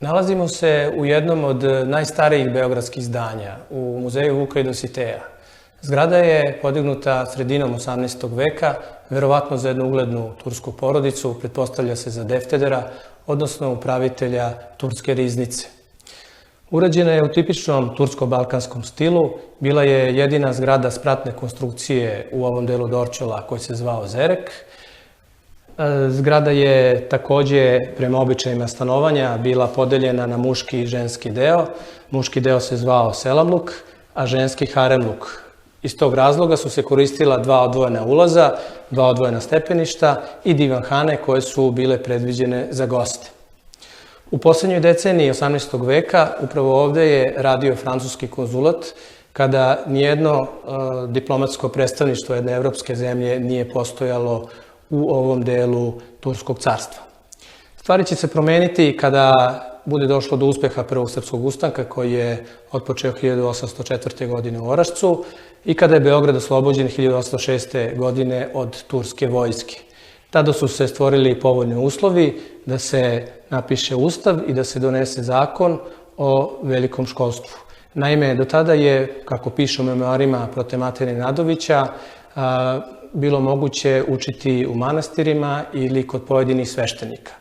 Nalazimo se u jednom od najstarijih beogradskih zdanja, u Muzeju Vuka i Dositeja. Zgrada je podignuta sredinom 18. veka, verovatno za jednu uglednu tursku porodicu, pretpostavlja se za Deftedera, odnosno upravitelja turske riznice. Urađena je u tipičnom tursko-balkanskom stilu, bila je jedina zgrada spratne konstrukcije u ovom delu Dorćola koji se zvao Zerek. Zgrada je takođe prema običajima stanovanja bila podeljena na muški i ženski deo. Muški deo se zvao selamluk, a ženski haremluk. Iz tog razloga su se koristila dva odvojena ulaza, dva odvojena stepeništa i divanhane koje su bile predviđene za goste. U poslednjoj deceniji 18. veka upravo ovde je radio francuski konzulat, kada nijedno diplomatsko predstavništvo jedne evropske zemlje nije postojalo u ovom delu Turskog carstva. Stvari će se promeniti kada bude došlo do uspeha Prvog srpskog ustanka koji je otpočeo 1804. godine u Orašcu i kada je Beograd oslobođen 1806. godine od turske vojske. Tada su se stvorili povoljni uslovi da se napiše ustav i da se donese zakon o velikom školstvu. Naime, do tada je, kako piše u memoarima Protemate Nenadovića, bilo moguće učiti u manastirima ili kod pojedinih sveštenika.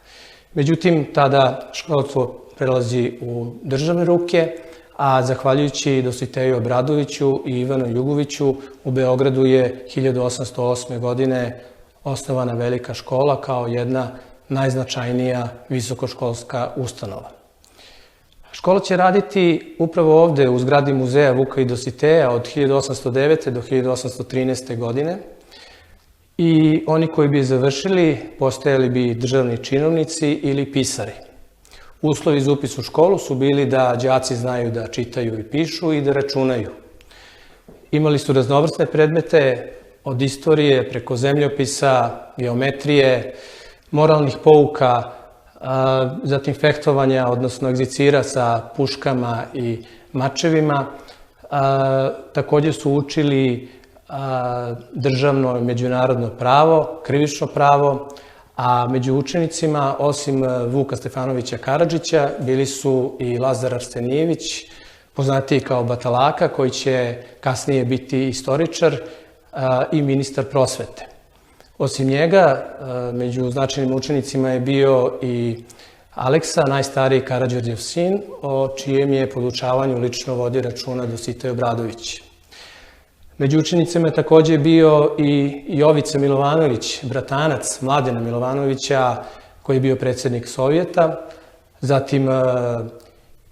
Međutim, tada školstvo prelazi u državne ruke, a zahvaljujući Dositeju Obradoviću i Ivanu Jugoviću u Beogradu je 1808. godine osnovana velika škola kao jedna najznačajnija visokoškolska ustanova. Škola će raditi upravo ovde u zgradi Muzeja Vuka i Dositeja od 1809. do 1813. godine i oni koji bi završili postajali bi državni činovnici ili pisari. Uslovi za upis u školu su bili da đaci znaju da čitaju i pišu i da računaju. Imali su raznovrsne predmete od istorije preko zemljopisa, geometrije, moralnih pouka, zatim fehtovanja, odnosno egzicira sa puškama i mačevima. Takođe su učili državno i međunarodno pravo, krivično pravo, a među učenicima, osim Vuka Stefanovića Karadžića, bili su i Lazar Arstenijević, poznatiji kao Batalaka, koji će kasnije biti istoričar i ministar prosvete. Osim njega, među značajnim učenicima je bio i Aleksa, najstariji Karađorđev sin, o čijem je podučavanju lično vodi računa Dositej Obradović. Među učenicima je takođe bio i Jovica Milovanović, bratanac Mladena Milovanovića, koji je bio predsednik Sovjeta, zatim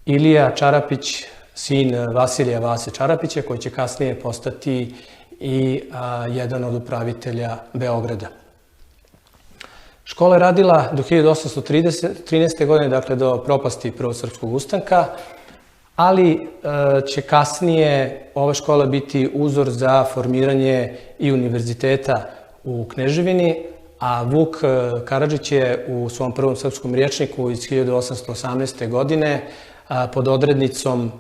Ilija Čarapić, sin Vasilija Vase Čarapića, koji će kasnije postati i jedan od upravitelja Beograda. Škola je radila do 1813. godine, dakle do propasti Prvog srpskog ustanka, ali će kasnije ova škola biti uzor za formiranje i univerziteta u Kneževini, a Vuk Karadžić je u svom prvom srpskom rječniku iz 1818. godine pod odrednicom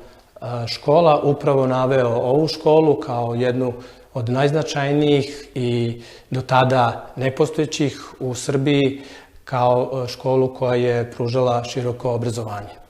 škola upravo naveo ovu školu kao jednu od najznačajnijih i do tada nepostojećih u Srbiji kao školu koja je pružala široko obrazovanje.